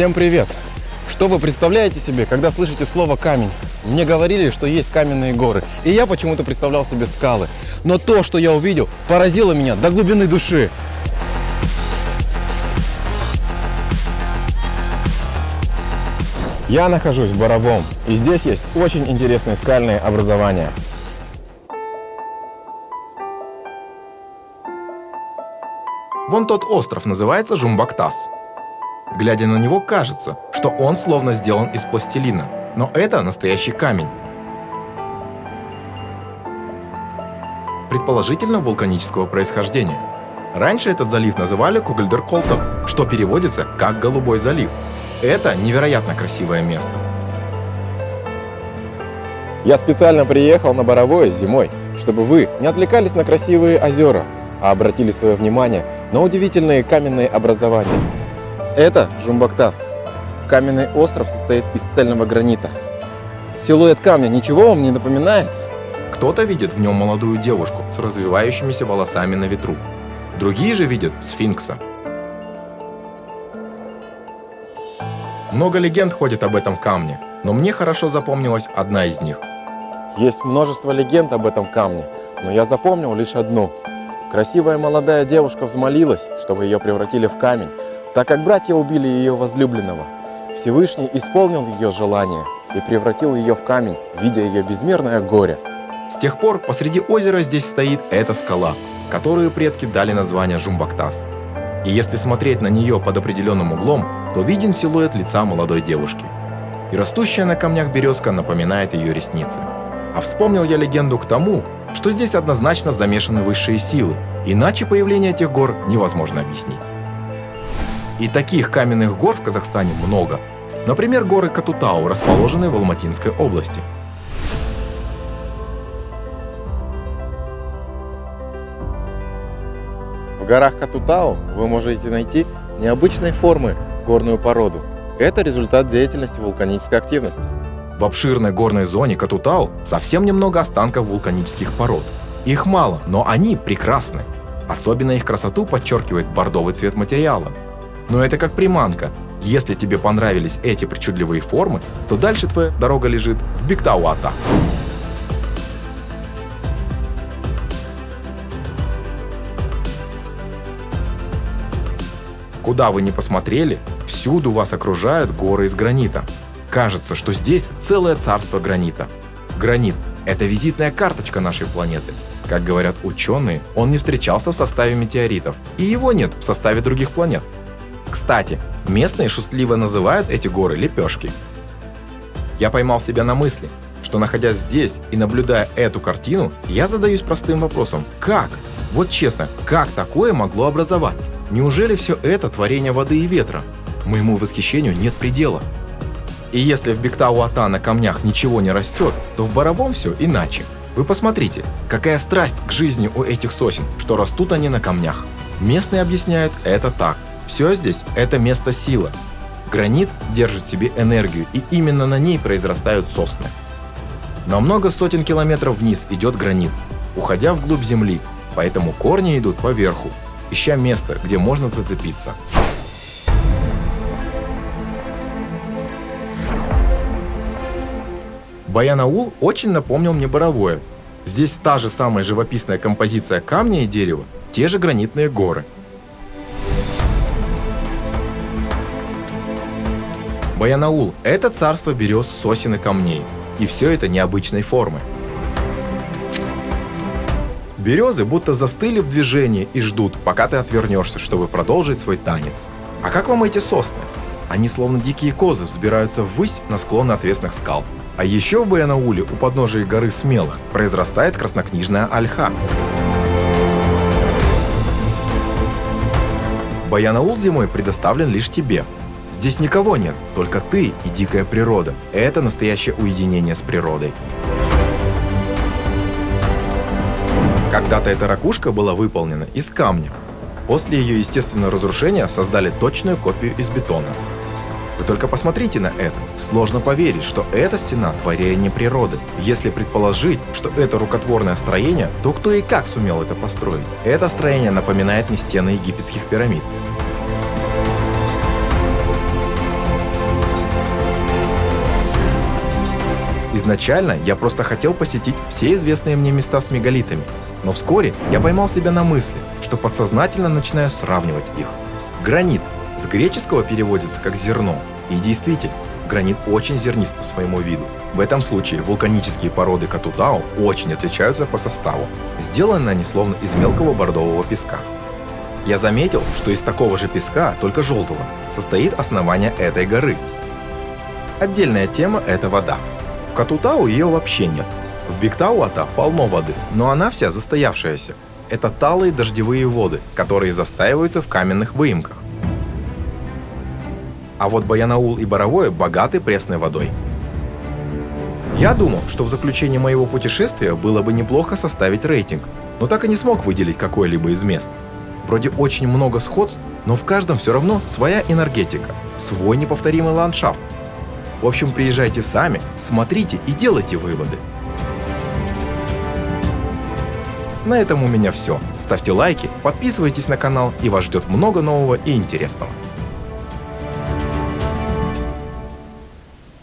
Всем привет! Что вы представляете себе, когда слышите слово «камень»? Мне говорили, что есть каменные горы, и я почему-то представлял себе скалы. Но то, что я увидел, поразило меня до глубины души. Я нахожусь в Боровом, и здесь есть очень интересные скальные образования. Вон тот остров называется Жумбактас. Глядя на него, кажется, что он словно сделан из пластилина, но это настоящий камень. Предположительно вулканического происхождения. Раньше этот залив называли Кугальдер-Колток, что переводится как «голубой залив». Это невероятно красивое место. Я специально приехал на Боровое зимой, чтобы вы не отвлекались на красивые озера, а обратили свое внимание на удивительные каменные образования. Это Жумбактас. Каменный остров состоит из цельного гранита. Силуэт камня ничего вам не напоминает? Кто-то видит в нем молодую девушку с развивающимися волосами на ветру. Другие же видят сфинкса. Много легенд ходит об этом камне, но мне хорошо запомнилась одна из них. Есть множество легенд об этом камне, но я запомнил лишь одну. Красивая молодая девушка взмолилась, чтобы ее превратили в камень, так как братья убили ее возлюбленного. Всевышний исполнил ее желание и превратил ее в камень, видя ее безмерное горе. С тех пор посреди озера здесь стоит эта скала, которую предки дали название Жумбактас. И если смотреть на нее под определенным углом, то виден силуэт лица молодой девушки. И растущая на камнях березка напоминает ее ресницы. А вспомнил я легенду к тому, что здесь однозначно замешаны высшие силы, иначе появление этих гор невозможно объяснить. И таких каменных гор в Казахстане много. Например, горы Катутау, расположенные в Алматинской области. В горах Катутау вы можете найти необычной формы горную породу. Это результат деятельности вулканической активности. В обширной горной зоне Катутау совсем немного останков вулканических пород. Их мало, но они прекрасны. Особенно их красоту подчеркивает бордовый цвет материала. Но это как приманка. Если тебе понравились эти причудливые формы, то дальше твоя дорога лежит в Биктау-Ата. Куда вы ни посмотрели, всюду вас окружают горы из гранита. Кажется, что здесь целое царство гранита. Гранит – это визитная карточка нашей планеты. Как говорят ученые, он не встречался в составе метеоритов, и его нет в составе других планет. Кстати, местные шутливо называют эти горы лепешки. Я поймал себя на мысли, что находясь здесь и наблюдая эту картину, я задаюсь простым вопросом: как? Вот честно, как такое могло образоваться? Неужели все это творение воды и ветра? Моему восхищению нет предела. И если в Биктау-Ата на камнях ничего не растет, то в Боровом все иначе. Вы посмотрите, какая страсть к жизни у этих сосен, что растут они на камнях. Местные объясняют это так. Все здесь – это место силы. Гранит держит в себе энергию, и именно на ней произрастают сосны. На много сотен километров вниз идет гранит, уходя вглубь земли, поэтому корни идут по верху, ища место, где можно зацепиться. Баянаул очень напомнил мне Боровое. Здесь та же самая живописная композиция камня и дерева, те же гранитные горы. Баянаул – это царство берез, сосен и камней. И все это необычной формы. Березы будто застыли в движении и ждут, пока ты отвернешься, чтобы продолжить свой танец. А как вам эти сосны? Они словно дикие козы взбираются ввысь на склоны отвесных скал. А еще в Баянауле у подножия горы Смелых произрастает краснокнижная ольха. Баянаул зимой предоставлен лишь тебе. Здесь никого нет, только ты и дикая природа. Это настоящее уединение с природой. Когда-то эта ракушка была выполнена из камня. После ее естественного разрушения создали точную копию из бетона. Вы только посмотрите на это. Сложно поверить, что эта стена – творение природы. Если предположить, что это рукотворное строение, то кто и как сумел это построить? Это строение напоминает мне стены египетских пирамид. Изначально я просто хотел посетить все известные мне места с мегалитами, но вскоре я поймал себя на мысли, что подсознательно начинаю сравнивать их. Гранит с греческого переводится как «зерно», и действительно, гранит очень зернист по своему виду. В этом случае вулканические породы Катутау очень отличаются по составу. Сделаны они словно из мелкого бордового песка. Я заметил, что из такого же песка, только желтого, состоит основание этой горы. Отдельная тема – это вода. В Катутау ее вообще нет. В Биктауата полно воды, но она вся застоявшаяся. Это талые дождевые воды, которые застаиваются в каменных выемках. А вот Баянаул и Боровое богаты пресной водой. Я думал, что в заключении моего путешествия было бы неплохо составить рейтинг, но так и не смог выделить какое-либо из мест. Вроде очень много сходств, но в каждом все равно своя энергетика, свой неповторимый ландшафт. В общем, приезжайте сами, смотрите и делайте выводы. На этом у меня все. Ставьте лайки, подписывайтесь на канал, и вас ждет много нового и интересного.